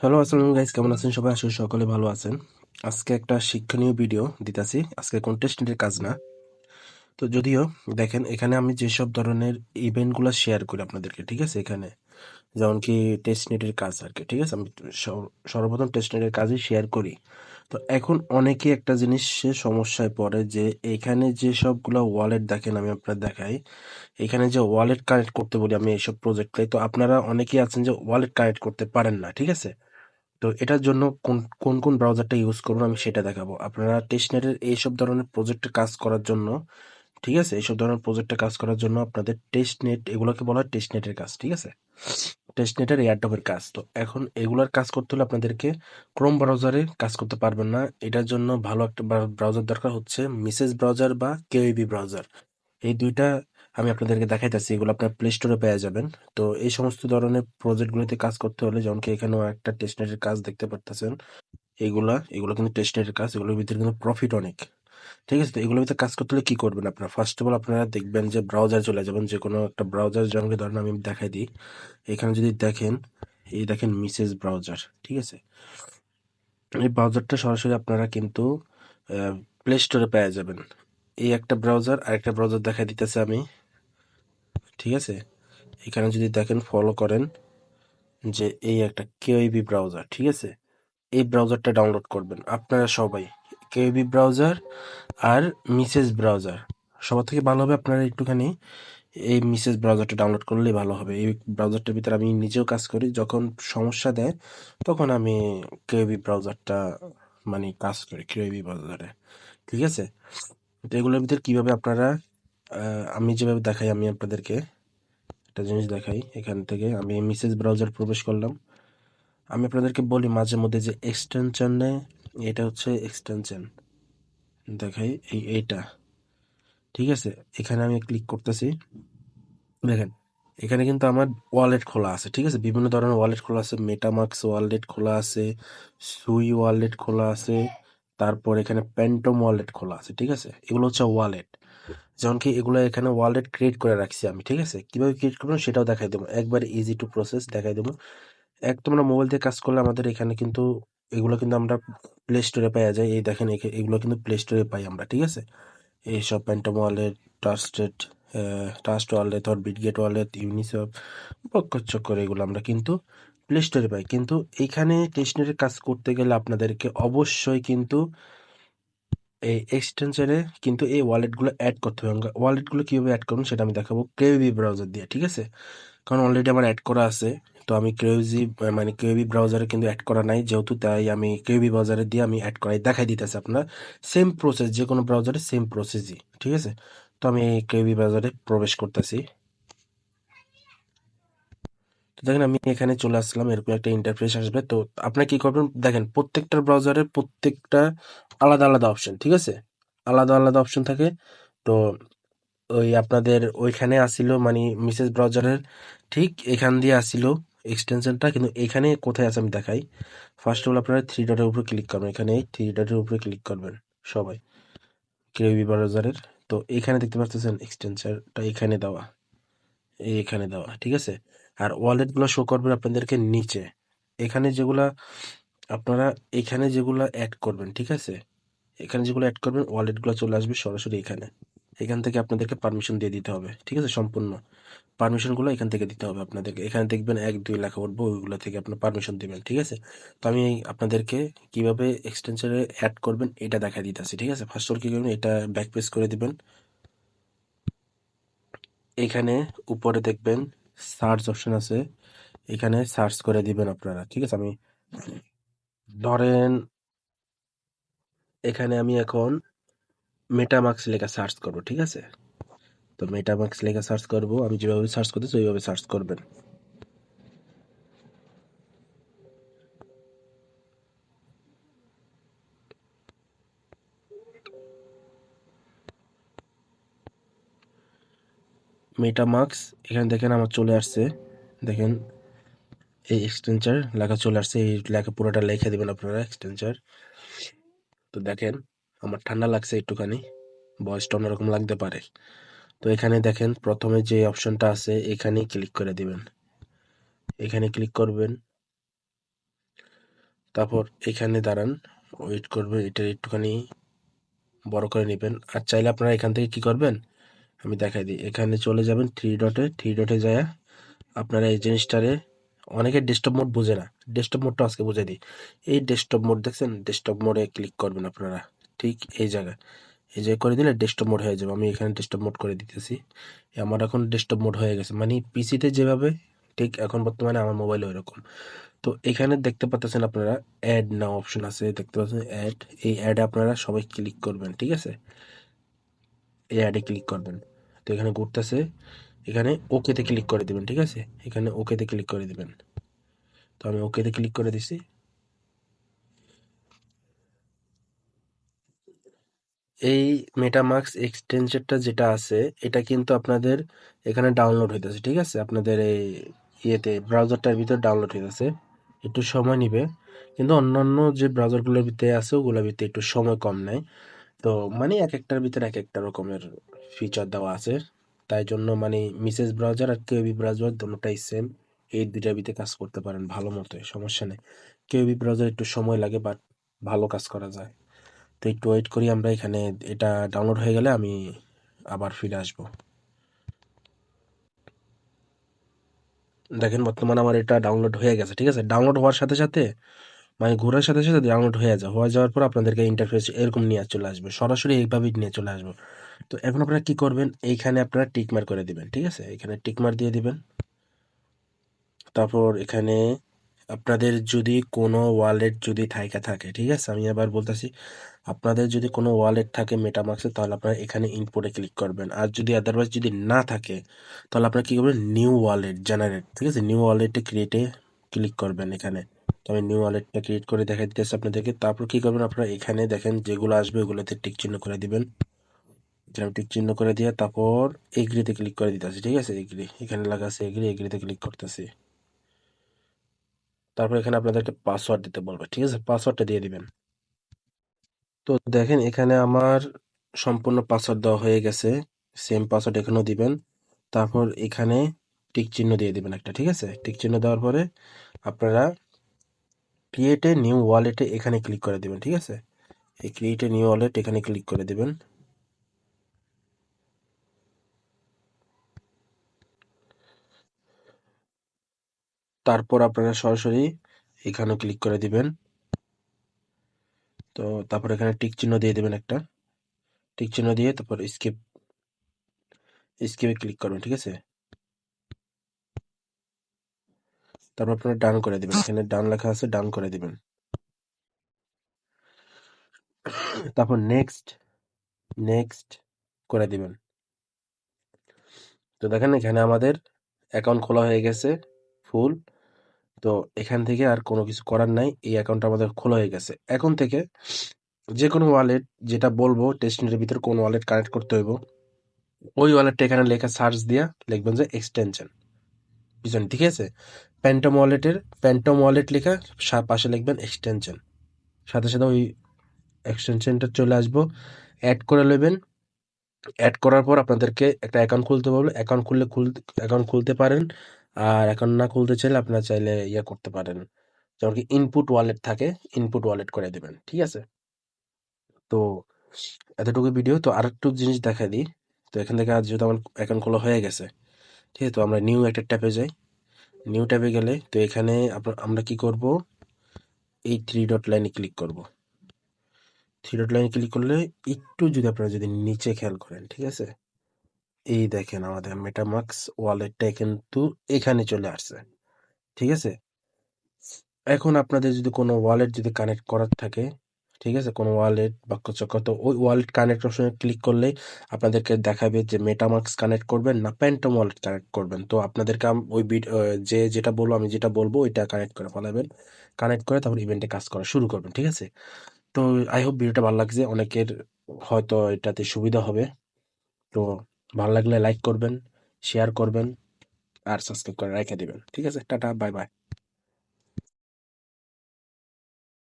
Hello, আসসালামু guys, কেমন আছেন সবাই? আসলে সকলে ভালো আছেন। আজকে একটা শিক্ষণীয় ভিডিও দিতেছি। আজকে কোন টেস্টের কাজ না। তো যদিও দেখেন, এখানে আমি যেসব ধরনের ইভেন্টগুলো শেয়ার করি আপনাদেরকে, ঠিক আছে? এখানে যেমন কি টেস্ট নেটের কাজ আর কি, ঠিক আছে? আমি সর্বপ্রথম টেস্ট নেটের কাজই শেয়ার করি। তো এখন অনেকে একটা জিনিসে সমস্যায় পড়ে যে এখানে যে সবগুলো ওয়ালেট দেখেন, আমি আপনার দেখাই। এখানে যে ওয়ালেট কানেক্ট করতে বলি আমি এইসব প্রজেক্টে, তো আপনারা অনেকেই আছেন যে ওয়ালেট কানেক্ট করতে পারেন না, ঠিক আছে? তো এটার জন্য কোন ব্রাউজারটা ইউজ করুন আমি সেটা দেখাবো। আপনারা টেস্টনেটের এইসব ধরনের প্রজেক্টে কাজ করার জন্য, ঠিক আছে? এইসব ধরনের প্রজেক্টে কাজ করার জন্য আপনাদের টেস্টনেট, এগুলোকে বলা হয় টেস্টনেটের কাজ, ঠিক আছে? টেস্টনেটের এয়ারড্রপের কাজ। তো এখন এগুলার কাজ করতে হলে আপনাদেরকে ক্রোম ব্রাউজারে কাজ করতে পারবেন না। এটার জন্য ভালো একটা ব্রাউজার দরকার হচ্ছে মিসেস ব্রাউজার বা কেওইবি ব্রাউজার। এই ২ টা আমি আপনাদেরকে দেখাইতাছি। এগুলো আপনার প্লে স্টোরে পেয়ে যাবেন। তো এই সমস্ত ধরনের প্রজেক্টগুলোতে কাজ করতে হলে, যেমন কি এখানেও একটা টেস্টনেটের কাজ দেখতে পারতেছেন। এগুলো কিন্তু টেস্টনেটের কাজ। এগুলোর ভিতরে কিন্তু প্রফিট অনেক। ঠিক আছে? তো এগুলোর ভিতরে কাজ করতে হলে কি করবেন আপনারা? ফার্স্ট অফ অল আপনারা দেখবেন যে ব্রাউজার চলে যাবেন। যেকোনো একটা ব্রাউজার, যেমন কি ধরেন আমি দেখাই দিই। এখানে যদি দেখেন, এই দেখেন মিসেস ব্রাউজার, ঠিক আছে? এই ব্রাউজারটা সরাসরি আপনারা কিন্তু প্লে স্টোরে পেয়ে যাবেন। এই একটা ব্রাউজার, আরেকটা ব্রাউজার দেখাই দিতেছি আমি, ঠিক আছে? এখানে যদি দেখেন, ফলো করেন যে এই একটা কেওইবি ব্রাউজার, ঠিক আছে? এই ব্রাউজারটা ডাউনলোড করবেন আপনারা সবাই। কেওইবি ব্রাউজার আর মিসেস ব্রাউজার, সবার থেকে ভালো হবে আপনারা একটুখানি এই মিসেস ব্রাউজারটা ডাউনলোড করলেই ভালো হবে। এই ব্রাউজারটার ভিতরে আমি নিজেও কাজ করি। যখন সমস্যা দেয় তখন আমি কেওইবি ব্রাউজারটা মানে কাজ করি কেওইবি ব্রাউজারে, ঠিক আছে? তো এগুলোর ভিতরে কিভাবে আপনারা আমি যেভাবে দেখাই, আমি আপনাদেরকে একটা জিনিস দেখাই। এখান থেকে আমি মিসেস ব্রাউজার প্রবেশ করলাম। আমি আপনাদেরকে বলি মাঝে মধ্যে যে এক্সটেনশনে, এটা হচ্ছে এক্সটেনশন, দেখাই এইটা, ঠিক আছে? এখানে আমি ক্লিক করতেছি। দেখেন, এখানে কিন্তু আমার ওয়ালেট খোলা আছে, ঠিক আছে? বিভিন্ন ধরনের ওয়ালেট খোলা আছে। মেটামাক্স ওয়ালেট খোলা আছে, সুই ওয়ালেট খোলা আছে, তারপর এখানে প্যান্টম ওয়ালেট খোলা আছে, ঠিক আছে? এগুলো হচ্ছে ওয়ালেট। যেমন কি এগুলো এখানে ওয়ালেট ক্রিয়েট করে রাখছি আমি, ঠিক আছে? কিভাবে ক্রিয়েট করবেন সেটাও দেখাই দেবো, একবার ইজি টু প্রসেস দেখাই দেবো। তোমরা মোবাইল দিয়ে কাজ করলে আমাদের এখানে কিন্তু এগুলো কিন্তু আমরা প্লে স্টোরে পাওয়া যায়। এই দেখেন, এগুলো কিন্তু প্লে স্টোরে পাই আমরা, ঠিক আছে? এইসব phantom wallet, trusted, trust wallet, আর বিটগেট ওয়ালেট, ইউনিসেফ, বক্কর এগুলো আমরা কিন্তু প্লে স্টোরে পাই। কিন্তু এইখানে টেস্টনেটের কাজ করতে গেলে আপনাদেরকে অবশ্যই কিন্তু এই এক্সটেনশনে কিন্তু এই ওয়ালেটগুলো অ্যাড করতে হবে। ওয়ালেটগুলো কিভাবে অ্যাড করুন সেটা আমি দেখাবো কেওবি ব্রাউজার দিয়ে, ঠিক আছে? কারণ অলরেডি আমার অ্যাড করা আছে। তো আমি কেওবি ব্রাউজারে কিন্তু অ্যাড করা নাই যেহেতু, তাই আমি কেওবি ব্রাউজারে দিয়ে আমি অ্যাড করাই দেখাই দিতেছি আপনার। সেম প্রসেস, যে কোনো ব্রাউজারে সেম প্রসেসই, ঠিক আছে? তো আমি এই কেওবি ব্রাউজারে প্রবেশ করতেছি। তো দেখেন, আমি এখানে চলে আসলাম। এরকম একটা ইন্টারফেস আসবে। তো আপনার কি করবেন দেখেন, প্রত্যেকটা ব্রাউজারের প্রত্যেকটা আলাদা আলাদা অপশন, ঠিক আছে? আলাদা আলাদা অপশন থাকে। তো ওই আপনাদের ওইখানে আসিল মানে মিসেস ব্রাউজারের ঠিক এখান দিয়ে আসিল এক্সটেনশনটা, কিন্তু এখানে কোথায় আছে আমি দেখাই। ফার্স্ট অফ অল আপনারা থ্রি ডটের উপরে ক্লিক করবেন। এখানে এই থ্রি ডটের উপরে ক্লিক করবেন সবাই, কেউবি ব্রাউজারের। তো এখানে দেখতে পাচ্ছেন এক্সটেনশনটা এখানে দেওয়া, এখানে দেওয়া, ঠিক আছে? আর ওয়ালেটগুলো শো করবেন আপনাদেরকে নিচে। এখানে যেগুলা আপনারা এখানে যেগুলা অ্যাড করবেন, ঠিক আছে? এখানে যেগুলো অ্যাড করবেন ওয়ালেটগুলো চলে আসবে সরাসরি এখানে। এখান থেকে আপনাদেরকে পারমিশন দিয়ে দিতে হবে, ঠিক আছে? সম্পূর্ণ পারমিশনগুলো এখান থেকে দিতে হবে আপনাদেরকে। এখানে দেখবেন ১-২ লেখা উঠবে, ওইগুলো থেকে আপনার পারমিশন দিবেন, ঠিক আছে? তো আমি আপনাদেরকে কিভাবে এক্সটেনশনে অ্যাড করবেন এটা দেখাই দিতেছি, ঠিক আছে? ফার্স্ট অফ অল কি করবেন, এটা ব্যাক প্রেস করে দিবেন। এখানে উপরে দেখবেন সার্চ অপশন আছে, এখানে সার্চ করে দিবেন আপনারা, ঠিক আছে? আমি ধরেন এখানে আমি এখন মেটামাক্স লেখা সার্চ করব, ঠিক আছে? তো মেটামাক্স লেখা সার্চ করব, আমি যেভাবে সার্চ করতেছি ওইভাবে সার্চ করবেন। মেটামাক্স, এখানে দেখেন আমার চলে আসছে। দেখেন এই এক্সটেনচার লেখা চলে আসছে। এই লেখা পুরোটা লিখে দিবেন আপনারা, এক্সটেনচার। তো দেখেন আমার ঠান্ডা লাগছে একটুখানি, ভয়েসটা অন্যরকম লাগতে পারে। তো এখানে দেখেন প্রথমে যে অপশনটা আছে এখানেই ক্লিক করে দিবেন। এখানে ক্লিক করবেন। তারপর এখানে দাঁড়ান, ওয়েট করবেন, এটা একটুখানি বড় করে নেবেন। আর চাইলে আপনারা এখান থেকে কি করবেন আমি দেখাই দিই। এখানে চলে যাবেন থ্রি ডটে যায় আপনারা এই জিনিসটারে, অনেকে ডেস্কটপ মোড বোঝে না, ডেস্কটপ মোডটা আজকে বুঝাই দিই। এই ডেস্কটপ মোড দেখছেন, ডেস্কটপ মোডে ক্লিক করবেন আপনারা, ঠিক এই জায়গায়, এই যে করে দিলে ডেস্কটপ মোড হয়ে যাবে। আমি এখানে ডেস্কটপ মোড করে দিতেছি। আমার এখন ডেস্কটপ মোড হয়ে গেছে, মানে পিসিতে যেভাবে ঠিক এখন বর্তমানে আমার মোবাইলে ওইরকম। তো এখানে দেখতে পাচ্ছেন আপনারা অ্যাড নাও অপশন আছে, দেখতে পাচ্ছেন অ্যাড, এই অ্যাডে আপনারা সবাই ক্লিক করবেন, ঠিক আছে, এই অ্যাডে ক্লিক করবেন। তো এখানে ঘুরতেছে, এখানে ওকেতে ক্লিক করে দিবেন, ঠিক আছে, এখানে ওকেতে ক্লিক করে দিবেন। তো আমি ওকেতে ক্লিক করে দিছি। এই মেটামাস্ক এক্সটেনশনটা যেটা আছে, এটা কিন্তু আপনাদের এখানে ডাউনলোড হইতেছে, ঠিক আছে, আপনাদের এই ইয়েতে ব্রাউজারটার ভিতর ডাউনলোড হইতেছে, একটু সময় নিবে। কিন্তু অন্যান্য যে ব্রাউজারগুলোর ভিতরে আছে ওগুলোর ভিতরে একটু সময় কম নেয়। তো মানে এক একটার ভিতরে এক একটা রকমের ফিচার দেওয়া আছে। তাই জন্য মানে মিসেস ব্রাউজার আর কেউবি ব্রাউজার দুটোটাই সেম, এই দুইটার ভিতরে কাজ করতে পারেন ভালো মতো, সমস্যা নেই। কেউবি ব্রাউজার একটু সময় লাগে, বাট ভালো কাজ করা যায়। তো একটু ওয়েট করি আমরা এখানে, এটা ডাউনলোড হয়ে গেলে আমি আবার ফিরে আসবো। দেখেন বর্তমানে আমার এটা ডাউনলোড হয়ে গেছে, ঠিক আছে, ডাউনলোড হওয়ার সাথে সাথে মানে ঘোরার সাথে সাথে ডাউনলোড হয়ে যাওয়ার পর আপনাদেরকে ইন্টারফেস এরকম নিয়ে চলে আসবে, সরাসরি এইভাবেই নিয়ে চলে আসবে। তো এখন আপনারা কি করবেন, এইখানে আপনারা টিকমার করে দিবেন, ঠিক আছে, এখানে টিকমার দিয়ে দিবেন। তারপর এখানে আপনাদের যদি কোনো ওয়ালেট যদি থাইকা থাকে, ঠিক আছে, আমি আবার বলতেছি, আপনাদের যদি কোনো ওয়ালেট থাকে মেটামাক্সে, তাহলে আপনারা এখানে ইনপুটে ক্লিক করবেন। আর যদি আদারওয়াইজ যদি না থাকে, তাহলে আপনারা কি করবেন, নিউ ওয়ালেট জেনারেট, ঠিক আছে, নিউ ওয়ালেটে ক্রিয়েটে ক্লিক করবেন এখানে। তো আমি নিউ ওয়ালেটটা ক্রিয়েট করে দেখা দিতেছি আপনাদেরকে। তারপর কি করবেন, আপনারা এখানে দেখেন যেগুলো আসবে ওগুলোতে টিক চিহ্ন করে দিবেন। এখানে টিক চিহ্ন করে দিয়ে তারপর এগ্রিতে ক্লিক করে দিতেছি, ঠিক আছে, এগ্রি এখানে লাগা আছে, এগ্রি, এগ্রিতে ক্লিক করতেছি। তারপর এখানে আপনাদেরকে পাসওয়ার্ড দিতে বলবে, ঠিক আছে, পাসওয়ার্ডটা দিয়ে দিবেন। তো দেখেন এখানে আমার সম্পূর্ণ পাসওয়ার্ড দেওয়া হয়ে গেছে, সেম পাসওয়ার্ড এখানেও দিবেন। তারপর এখানে টিক চিহ্ন দিয়ে দিবেন একটা, ঠিক আছে, টিক চিহ্ন দেওয়ার পরে আপনারা ক্রিয়েট এ নিউ ওয়ালেটে এখানে ক্লিক করে দিবেন, ঠিক আছে, এই ক্রিয়েট এ নিউ ওয়ালেট এখানে ক্লিক করে দিবেন। তারপর আপনারা সরাসরি এখানেও ক্লিক করে দিবেন। তো তারপর এখানে টিক চিহ্ন দিয়ে দিবেন একটা, টিক চিহ্ন দিয়ে তারপর স্কিপে ক্লিক করবেন, ঠিক আছে। তারপর আপনারা ডান করে দিবেন, এখানে ডান লেখা আছে, ডান করে দিবেন। তারপর নেক্সট, নেক্সট করে দিবেন। তো দেখেন এখানে আমাদের অ্যাকাউন্ট খোলা হয়ে গেছে ফুল। তো এখান থেকে আর কোনো কিছু করার নাই, এই অ্যাকাউন্টটা আমাদের খোলা হয়ে গেছে। এখন থেকে যে কোনো ওয়ালেট যেটা বলবো টেস্টনেটের ভিতর কোন ওয়ালেট কানেক্ট করতে হইব, ওই ওয়ালেটটা এখানে লেখা সার্চ দিয়া লিখবেন যে এক্সটেনশন পিছনে, ঠিক আছে, প্যান্টম ওয়ালেটের প্যান্টম ওয়ালেট লেখা পাশে লিখবেন এক্সটেনশন, সাথে সাথে ওই এক্সটেনশনটা চলে আসবো, অ্যাড করে নেবেন। অ্যাড করার পর আপনাদেরকে একটা অ্যাকাউন্ট খুলতে বলবে, অ্যাকাউন্ট খুলতে পারেন। আর অ্যাকাউন্ট না খুলতে চাইলে আপনারা চাইলে ইয়ে করতে পারেন, যেমন কি ইনপুট ওয়ালেট থাকে, ইনপুট ওয়ালেট করে দেবেন, ঠিক আছে। তো এতটুকু ভিডিও। তো আরেকটু জিনিস দেখা দিই। তো এখান থেকে আজ যেহেতু আমার অ্যাকাউন্ট খোলা হয়ে গেছে, ঠিক আছে, তো আমরা নিউ একটা ট্যাপে যাই। নিউ ট্যাবে গেলে তো এখানে আমরা কি করব, এই থ্রি ডট লাইনে ক্লিক করব। থ্রি ডট লাইনে ক্লিক করলে একটু যদি আপনারা যদি নিচে খেয়াল করেন, ঠিক আছে, এই দেখেন আমাদের মেটামাক্স ওয়ালেটটা কিন্তু এখানে চলে আসছে, ঠিক আছে। এখন আপনাদের যদি কোনো ওয়ালেট যদি কানেক্ট করার থাকে, ঠিক আছে, কোনো ওয়ালেট বা চক্র, তো ওই ওয়ালেট কানেক্ট অপশনে ক্লিক করলেই আপনাদেরকে দেখাবে যে মেটামাক্স কানেক্ট করবেন না প্যান্টম ওয়ালেট কানেক্ট করবেন। তো আপনাদেরকে ওই যে যেটা বলবো, আমি যেটা বলবো ওইটা কানেক্ট করে ফেলাবেন। কানেক্ট করে তারপর ইভেন্টে কাজ করা শুরু করবেন, ঠিক আছে। তো আই হোপ ভিডিওটা ভালো লাগছে, অনেকের হয়তো এটাতে সুবিধা হবে। তো ভালো লাগলে লাইক করবেন, শেয়ার করবেন, আর সাবস্ক্রাইব করে রেখে দিবেন, ঠিক আছে, টাটা, বাই বাই।